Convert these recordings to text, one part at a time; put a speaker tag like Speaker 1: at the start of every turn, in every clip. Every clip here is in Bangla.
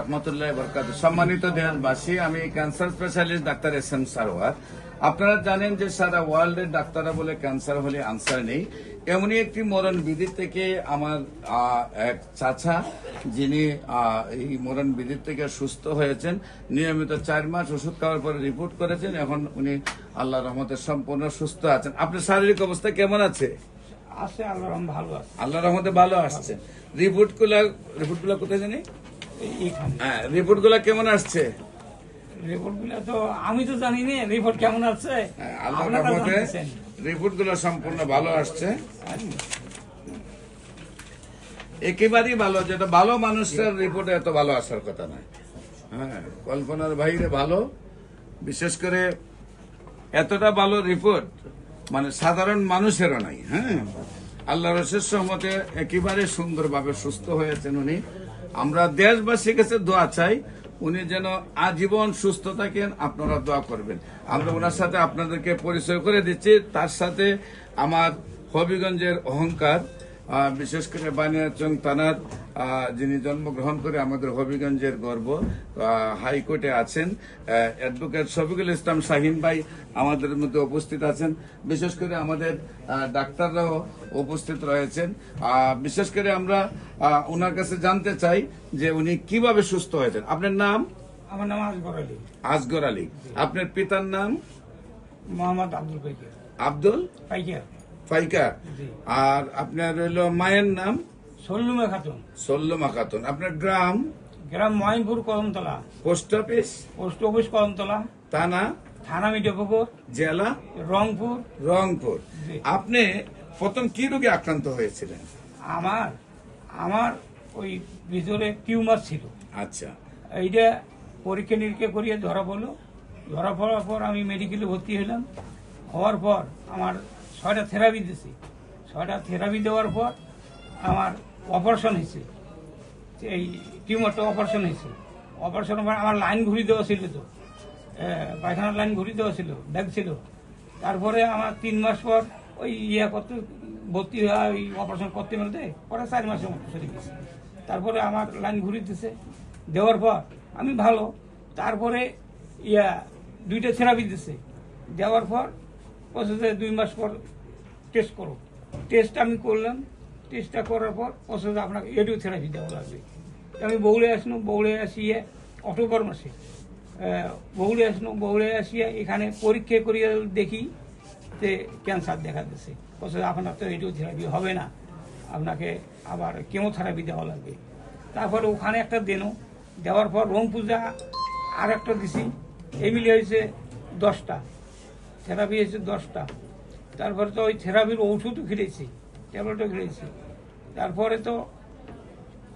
Speaker 1: রহমতুল্লাহ বরকাত। সম্মানিত দেশবাসী, আমি cancer specialist doctor S M Sarwar. আপনারা জানেন যে সারা ওয়ার্ল্ডের ডাক্তাররা বলে ক্যান্সার হলে আনসার নেই। এমনই একটি মরণ বিধি থেকে আমার এক চাচা, যিনি এই মরণ বিধি থেকে সুস্থ হয়েছেন, নিয়মিত 4 মাস ওষুধ খাওয়ার পরে রিপোর্ট করেছেন। এখন উনি আল্লাহ রহমতে সম্পূর্ণ সুস্থ আছেন। আপনার শারীরিক অবস্থা কেমন আছে?
Speaker 2: আছে, আল্লাহর রহমতে ভালো আছে।
Speaker 1: আল্লাহ রহমতে ভালো আসছে। রিপোর্টগুলো কোথায় জানি?
Speaker 2: এইখানে
Speaker 1: হ্যাঁ, রিপোর্টগুলো কেমন আসছে?
Speaker 2: রিপোর্টগুলো তো আমি তো জানি না রিপোর্ট কেমন আছে।
Speaker 1: হ্যাঁ, আল্লাহর
Speaker 2: আপনারা
Speaker 1: রহমতে
Speaker 2: জানতেছেন।
Speaker 1: রিপোর্টগুলো সম্পূর্ণ ভালো আসছে। একেবারেই ভালো, যেটা ভালো মানুষের রিপোর্টে এত ভালো আসার কথা নয়। হ্যাঁ, কল্পনার বাইরে ভালো। বিশেষ করে এতটা ভালো রিপোর্ট মানে সাধারণ মানুষেরও নাই। হ্যাঁ, আল্লাহ রসের সহমতে একেবারে সুন্দরভাবে সুস্থ হয়েছেন উনি। আমরা দেশবাসীর কাছে দোয়া চাই উনি যেন আজীবন সুস্থ থাকেন। আপনারা দোয়া করবেন। আমরা ওনার সাথে আপনাদেরকে পরিচয় করে দিচ্ছি। তার সাথে আমার হবিগঞ্জের অহংকার, বিশেষ করে বানিয়াচং থানার যিনি জন্মগ্রহণ করে আমাদের হবিগঞ্জের গর্ব, হাইকোর্টে আছেন অ্যাডভোকেট শফিকুল ইসলাম শাহিন ভাই আমাদের মধ্যে উপস্থিত আছেন। বিশেষ করে আমাদের ডাক্তাররাও উপস্থিত রয়েছেন। বিশেষ করে আমরা ওনার কাছে জানতে চাই যে উনি কিভাবে সুস্থ হয়েছেন। আপনার নাম?
Speaker 2: আমার নাম আসগর আলী।
Speaker 1: আসগর আলী। আপনার পিতার নাম?
Speaker 2: মোহাম্মদ আব্দুল পাইকার।
Speaker 1: আব্দুল
Speaker 2: পাইকার।
Speaker 1: ফাইকার।
Speaker 2: জি।
Speaker 1: আর আপনার রইল মায়ের নাম?
Speaker 2: সল্লুমা খাতুন।
Speaker 1: সল্লমা খাতুন। আপনার গ্রাম?
Speaker 2: গ্রাম Mahinpur Kadamtala.
Speaker 1: Post office?
Speaker 2: Post office Kadamtala.
Speaker 1: থানা?
Speaker 2: থানা মিঠাপুকুর।
Speaker 1: জেলা?
Speaker 2: রংপুর।
Speaker 1: রংপুর।
Speaker 2: জি।
Speaker 1: আপনি প্রথম কি রোগে আক্রান্ত হয়েছিলেন?
Speaker 2: আমার আমার ওই ভিতরে টিউমার ছিল।
Speaker 1: আচ্ছা।
Speaker 2: এইটা পরীক্ষা নিরীক্ষা করিয়ে ধরা পড়লো। ধরা পড়ার পর আমি মেডিকেলে ভর্তি হলাম। হওয়ার পর আমার 6টা থেরাপি দিয়েছি। 6টা থেরাপি দেওয়ার পর আমার অপারেশন হয়েছে। এই টিউমারটা অপারেশন হয়েছে। অপারেশনের পর আমার লাইন ঘুরিয়ে দেওয়া ছিল, তো পায়খানার লাইন ঘুরিয়ে দেওয়া ছিল, ব্যাগ ছিল। তারপরে আমার 3 মাস পর ওই করতে ভর্তি হওয়া, ওই অপারেশন করতে বলতে পরে 4 মাসের মতো চলে গেছে। তারপরে আমার লাইন ঘুরিয়ে দিছে, দেওয়ার পর আমি ভালো। তারপরে 2টা থেরাপি দিছে, দেওয়ার পর বলছে 2 মাস পর টেস্ট করো। টেস্ট আমি করলাম। টেস্টটা করার পর বলছে আপনাকে রেডিও থেরাপি দেওয়া লাগবে। আমি বৌড়ে আসলাম। বৌড়ে আসিয়ে অক্টোবর মাসে বৌড়ে আসিয়া এখানে পরীক্ষা করিয়ে দেখি যে ক্যান্সার দেখা দিচ্ছে। বলছে আপনার তো রেডিও থেরাপি হবে না, আপনাকে আবার কেমোথেরাপি দেওয়া লাগবে। তারপরে ওখানে একটা দেওয়ার পর রংপুজা আর একটা দিছি। এই মিলে হয়েছে 10টা থেরাপি, হয়েছে 10টা। তারপরে তো ওই থেরাপির ওষুধও খেয়েছি, ট্যাবলেটও খেয়েছি।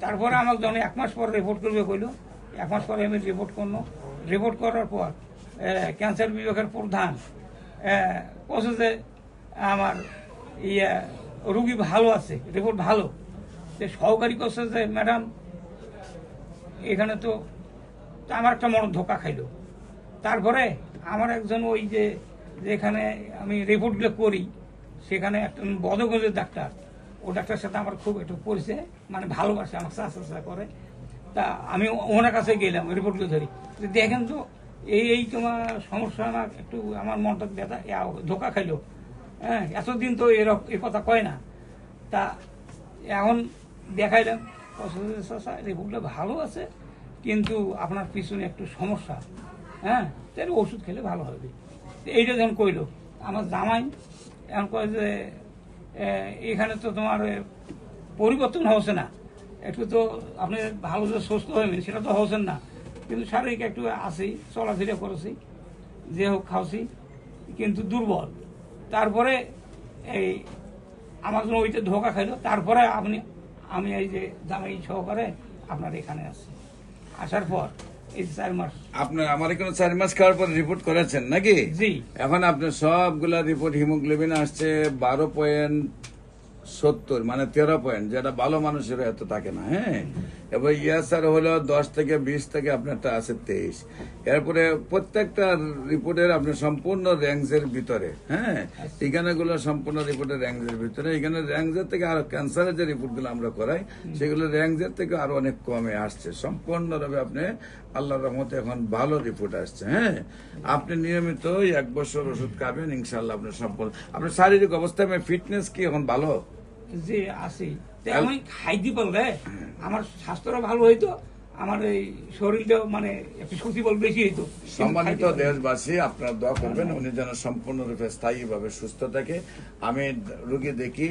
Speaker 2: তারপরে আমাকে যখন 1 মাস পর রিপোর্ট করবে কইল। 1 মাস পরে আমি রিপোর্ট করলো। রিপোর্ট করার পর ক্যান্সার বিভাগের প্রধান বলছে যে আমার রুগী ভালো আছে, রিপোর্ট ভালো। সহকারী করছে যে ম্যাডাম এখানে তো আমার একটা মনে ধোকা খাইলো। তারপরে আমার একজন ওই যেখানে আমি রিপোর্টগুলো করি সেখানে একটা বদগঞ্জের ডাক্তার, ও ডাক্তারের সাথে আমার খুব একটু পরিচয়, মানে ভালোবাসে, আমার চাষা করে। তা আমি ওনার কাছে গেলাম রিপোর্টগুলো ধরি, দেখেন তো এই তোমার সমস্যা, আমার একটু আমার মনটা ব্যথা, ধোকা খাইলো। হ্যাঁ, এতদিন তো এ কথা কয় না। তা এখন দেখাইলাম, রিপোর্টটা ভালো আছে, কিন্তু আপনার পিছনে একটু সমস্যা। হ্যাঁ, তাহলে ওষুধ খেলে ভালো হবে। এইটা যখন কইলো, আমার জামাই এখন কয় যে এখানে তো তোমার পরিবর্তন হচ্ছে না, একটু তো আপনি ভালো যে সুস্থ হবেন সেটা তো হচ্ছেন না, কিন্তু শারীরিক একটু আছি, চলাফেরা করেছি, যে হোক খাওয়াছি, কিন্তু দুর্বল। তারপরে এই আমার জন্য ওইটা ধোকা খাইলো। তারপরে আমি এই যে জামাই সহকারে আপনার এখানে আসছি। আসার পর এই 4 মাস
Speaker 1: আপনার আমার এখানে 4 মাস খাওয়ার পর রিপোর্ট করেছেন নাকি?
Speaker 2: জি।
Speaker 1: এখন আপনার সবগুলা রিপোর্ট হিমোগ্লোবিন আসছে 12.70, মানে 13 পয়েন্ট, যেটা ভালো মানুষের এত থাকে না। হ্যাঁ, এবং ইয়াসার হলো 10 থেকে 20 থেকে আপনারটা আছে 23। এরপরে প্রত্যেকটা রিপোর্টের আপনার সম্পূর্ণ র্যাঙ্কসের ভিতরে, হ্যাঁ, এখানে গুলো সম্পূর্ণ রিপোর্টের র্যাঙ্কসের ভিতরে। এখানে র্যাঙ্কসের থেকে আরো ক্যান্সারের যে রিপোর্টগুলো আমরা করাই সেগুলো র্যাঙ্কসের থেকে আরো অনেক কমে আসছে। সম্পূর্ণভাবে আপনি আল্লাহর রহমতে এখন ভালো রিপোর্ট আসছে। হ্যাঁ, আপনি নিয়মিত 1 বছর ওষুধ খাবেন, ইনশাল্লাহ আপনার সম্পূর্ণ আপনার শারীরিক অবস্থা ফিটনেস কি এখন ভালো?
Speaker 2: যে আছি আমি খাইতে পারলে আমার স্বাস্থ্যটা ভালো হইতো, আমার এই শরীরটা মানে একটু সুস্থিবল বেশি হইতো।
Speaker 1: সম্মানিত দেশবাসী, আপনারা দোয়া করবেন উনি যেন সম্পূর্ণরূপে স্থায়ীভাবে সুস্থ থাকে। আমি রোগী দেখি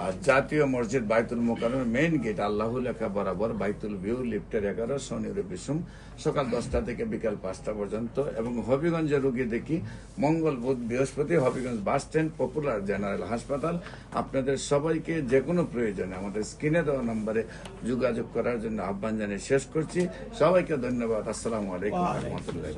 Speaker 1: আর জাতীয় মসজিদ বাইতুল মোকাররমের মেইন গেট আল্লাহ লেখা বরাবর বাইতুল ভিউ লিফটের 11 শনি রবি সোম সকাল 10টা থেকে বিকাল 5টা পর্যন্ত। এবং হবিগঞ্জে রোগী দেখি মঙ্গল বুধ বৃহস্পতি, Habiganj bus stand popular general হাসপাতাল। আপনাদের সবাইকে যে কোনো প্রয়োজনে আমাদের স্ক্রিনে দেওয়া নম্বরে যোগাযোগ করার জন্য আহ্বান জানিয়ে শেষ করছি। সবাইকে ধন্যবাদ। আসসালামু আলাইকুম ওয়া রাহমাতুল্লাহি।